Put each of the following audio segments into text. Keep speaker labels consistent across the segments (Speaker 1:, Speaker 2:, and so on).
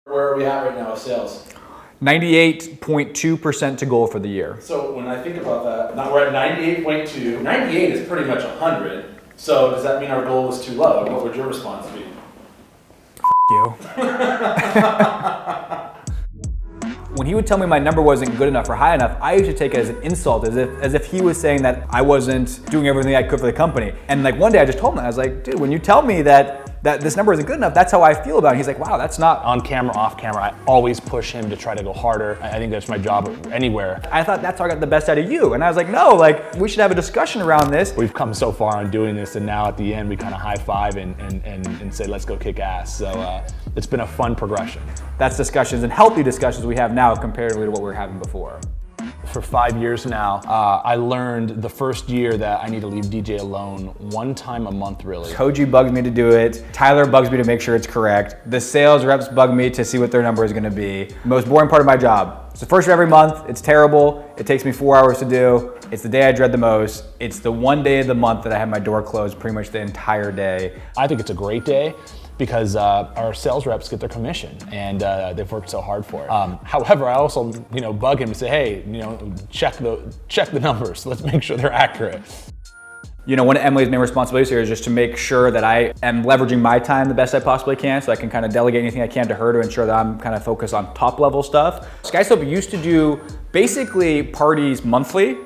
Speaker 1: Where are we at right now with sales?
Speaker 2: 98.2% to goal for the year.
Speaker 1: So when I think about that, now we're at 98.2. 98 is pretty much 100. So does that mean our goal was too low? What would your response be?
Speaker 2: You. When he would tell me my number wasn't good enough or high enough, I used to take it as an insult, as if he was saying that I wasn't doing everything I could for the company. And like one day I just told him that, I was like, dude, when you tell me that this number isn't good enough, that's how I feel about it. He's like, wow, that's not.
Speaker 3: On camera, off camera, I always push him to try to go harder. I think that's my job anywhere.
Speaker 2: I thought that's how I got the best out of you. And I was like, no, like we should have a discussion around this.
Speaker 3: We've come so far on doing this, and now at the end we kind of high five and say, let's go kick ass. So it's been a fun progression.
Speaker 2: That's discussions and healthy discussions we have now comparatively to what we were having before.
Speaker 3: For 5 years now, I learned the first year that I need to leave DJ alone one time a month, really.
Speaker 2: Koji bugs me to do it. Tyler bugs me to make sure it's correct. The sales reps bug me to see what their number is gonna be. Most boring part of my job. It's the first of every month. It's terrible. It takes me 4 hours to do. It's the day I dread the most. It's the one day of the month that I have my door closed pretty much the entire day.
Speaker 3: I think it's a great day because our sales reps get their commission, and they've worked so hard for it. However, I also bug him and say, hey, check the numbers. Let's make sure they're accurate.
Speaker 2: One of Emily's main responsibilities here is just to make sure that I am leveraging my time the best I possibly can, so I can kind of delegate anything I can to her to ensure that I'm kind of focused on top level stuff. SkySlope used to do basically parties monthly,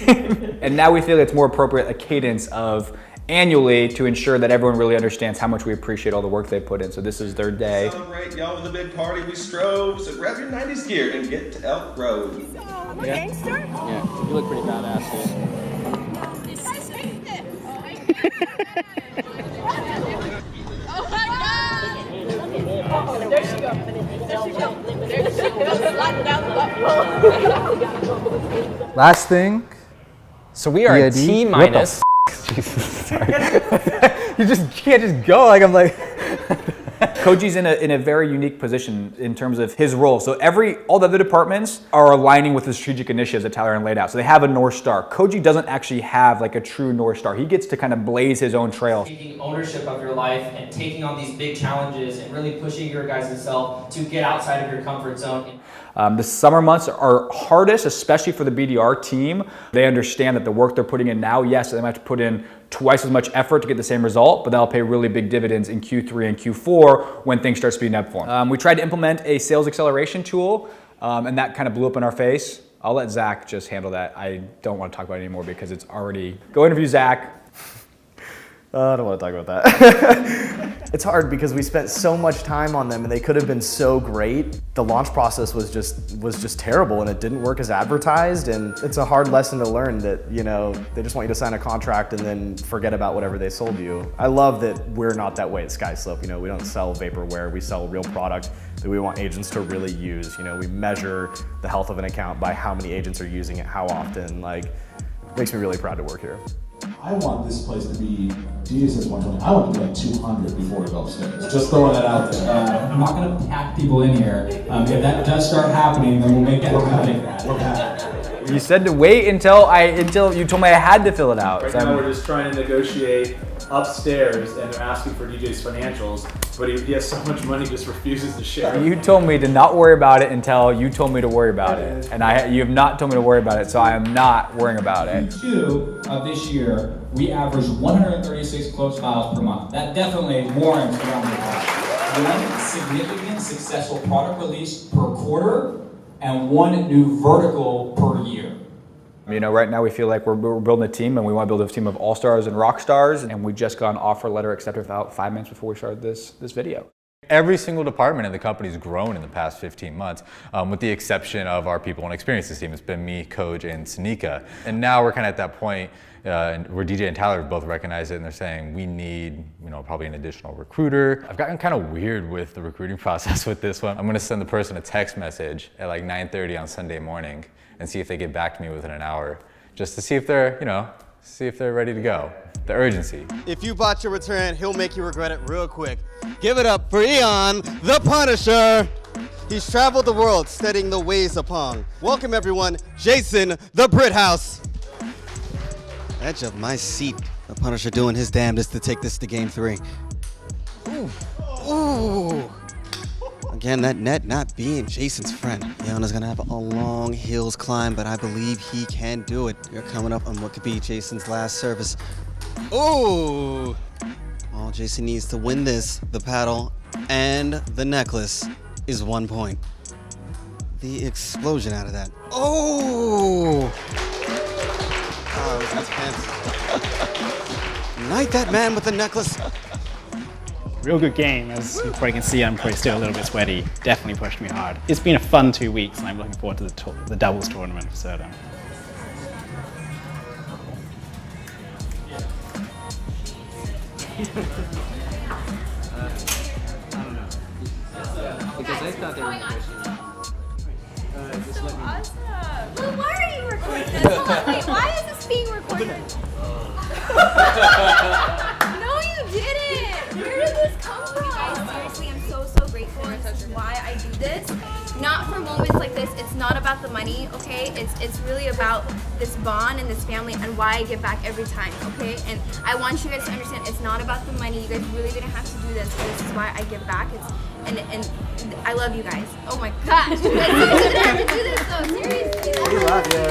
Speaker 2: and now we feel it's more appropriate a cadence of annually to ensure that everyone really understands how much we appreciate all the work they put in. So this is their day.
Speaker 4: Celebrate y'all with a big party. We strove. So grab your 90s gear and get to Elk Road.
Speaker 5: I'm a gangster?
Speaker 3: Yeah, you look pretty badass, dude.
Speaker 5: This guy's faked it. Oh my God! There she goes. There she goes. There she goes. Sliding down the butt.
Speaker 6: Last thing.
Speaker 7: So we are at
Speaker 6: EID.
Speaker 7: T minus.
Speaker 6: Jesus, sorry. You can't just go. Like I'm like.
Speaker 2: Koji's in a very unique position in terms of his role. So all the other departments are aligning with the strategic initiatives that Tyler laid out. So they have a North Star. Koji doesn't actually have like a true North Star. He gets to kind of blaze his own trail.
Speaker 8: Taking ownership of your life and taking on these big challenges and really pushing your guys' self to get outside of your comfort zone.
Speaker 2: The summer months are hardest, especially for the BDR team. They understand that the work they're putting in now, yes, they might have to put in twice as much effort to get the same result, but that'll pay really big dividends in Q3 and Q4 when things start speeding up for them. We tried to implement a sales acceleration tool, and that kind of blew up in our face. I'll let Zach just handle that. I don't want to talk about it anymore because it's already... Go interview Zach.
Speaker 6: I don't want to talk about that. It's hard because we spent so much time on them and they could have been so great. The launch process was just terrible and it didn't work as advertised, and it's a hard lesson to learn that, they just want you to sign a contract and then forget about whatever they sold you. I love that we're not that way at SkySlope. We don't sell vaporware, we sell real product that we want agents to really use. We measure the health of an account by how many agents are using it, how often. It makes me really proud to work here.
Speaker 1: I want this place to be, DJ says 120, I want to be like 200 before we go upstairs. Just throwing that out there.
Speaker 9: I'm not going to pack people in here. If that does start happening, then we'll make that.
Speaker 2: You said to wait until you told me I had to fill it out.
Speaker 1: Right now we're just trying to negotiate upstairs and they're asking for DJ's financials, but he has so much money he just refuses to share.
Speaker 2: You told me to not worry about it until you told me to worry about it. And you have not told me to worry about it, so I am not worrying about it.
Speaker 9: Q2 of this year, we averaged 136 closed files per month. That definitely warrants around the clock. One significant successful product release per quarter and one new vertical per year.
Speaker 2: Right now we feel like we're building a team and we want to build a team of all-stars and rock stars, and we just got an offer letter accepted about 5 minutes before we started this video.
Speaker 10: Every single department in the company has grown in the past 15 months, with the exception of our people and experiences team. It's been me, Coach, and Sanika. And now we're kind of at that point where DJ and Tyler both recognize it and they're saying we need, probably an additional recruiter. I've gotten kind of weird with the recruiting process with this one. I'm going to send the person a text message at like 9:30 on Sunday morning and see if they get back to me within an hour, just to see if they're, see if they're ready to go. The urgency.
Speaker 11: If you bought your return, he'll make you regret it real quick. Give it up for Eon, the Punisher. He's traveled the world studying the ways of Pong. Welcome everyone, Jason, the Brit House. Edge of my seat, the Punisher doing his damnedest to take this to game 3. Ooh. Ooh. Again, that net not being Jason's friend. Yana's gonna have a long hills climb, but I believe he can do it. You're coming up on what could be Jason's last service. Oh! All Jason needs to win this, the paddle and the necklace, is 1 point. The explosion out of that. Oh! Oh, that was intense. Knight that man with the necklace.
Speaker 12: Real good game. As you probably can see, I'm probably still a little bit sweaty. Definitely pushed me hard. It's been a fun 2 weeks, and I'm looking forward to the doubles tournament for certain.
Speaker 7: Because I thought they were pushing.
Speaker 5: So awesome. Well, why are you recording this? Hold on, wait, why is this being recorded? No, you didn't. Where did this come from? Guys, seriously, I'm so grateful. This is why I do this. Not for moments like this. It's not about the money, okay? It's really about this bond and this family and why I give back every time, okay? And I want you guys to understand it's not about the money. You guys really didn't have to do this. This is why I give back. And I love you guys. Oh my gosh. You guys didn't have to do this though. Seriously.
Speaker 6: We love you.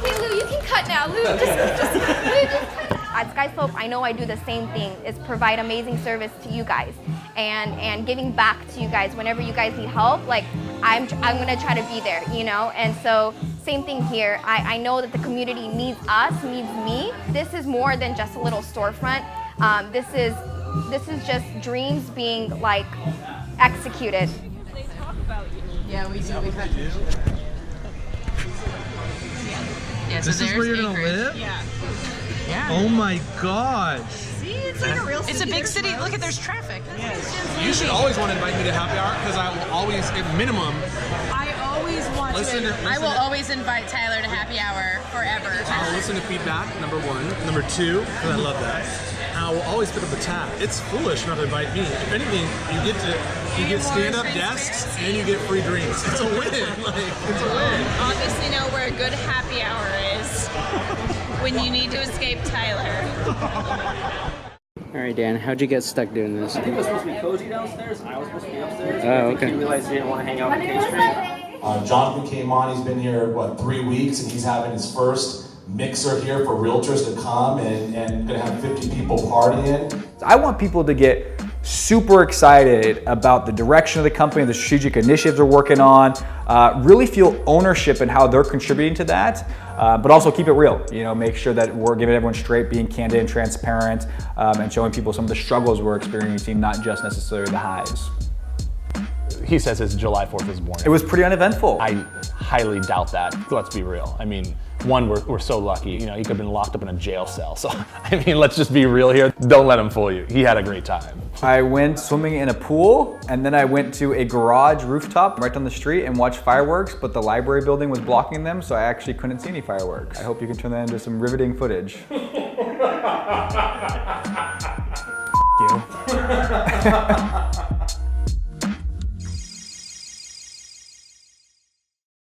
Speaker 5: Hey Lou, you can cut now. Lou, just cut. At SkySlope, I know I do the same thing, is provide amazing service to you guys and giving back to you guys whenever you guys need help. Like, I'm gonna try to be there, you know? And so, same thing here. I know that the community needs us, needs me. This is more than just a little storefront. This is just dreams being, like, executed.
Speaker 13: They talk about you.
Speaker 14: Yeah, we do. We cut. Yeah,
Speaker 13: This is where you're gonna live?
Speaker 14: Yeah. Yeah.
Speaker 13: Oh my gosh.
Speaker 14: See, it's like a real city. It's a big city. Look at there's traffic.
Speaker 3: You should always want to invite me to happy hour because I will always, at minimum,
Speaker 14: I always want
Speaker 3: I will
Speaker 14: always invite Tyler to happy hour forever.
Speaker 3: I'll listen to feedback, number one. Number two, because I love that. And I will always pick up the tab. It's foolish not to invite me. If anything, you get stand-up desks and you get free drinks. It's a win. Like, it's a win.
Speaker 14: Obviously know where a good happy hour is when you need to escape Tyler.
Speaker 12: All right, Dan, how'd you get stuck doing this?
Speaker 15: I think it was supposed to be cozy downstairs, and I was supposed to be upstairs.
Speaker 12: Oh, okay.
Speaker 15: I realized I didn't want to hang out in K Street.
Speaker 1: Jonathan came on, he's been here, 3 weeks, and he's having his first mixer here for realtors to come and gonna have 50 people partying.
Speaker 2: I want people to get super excited about the direction of the company, the strategic initiatives we're working on, really feel ownership in how they're contributing to that, but also keep it real. You know, make sure that we're giving everyone straight, being candid and transparent, and showing people some of the struggles we're experiencing, not just necessarily the highs.
Speaker 3: He says his July 4th is boring.
Speaker 2: It was pretty uneventful.
Speaker 3: I highly doubt that. Let's be real. I mean, one, we're so lucky. You know, he could have been locked up in a jail cell. So, I mean, let's just be real here. Don't let him fool you. He had a great time.
Speaker 2: I went swimming in a pool, and then I went to a garage rooftop right down the street and watched fireworks, but the library building was blocking them, so I actually couldn't see any fireworks. I hope you can turn that into some riveting footage. You.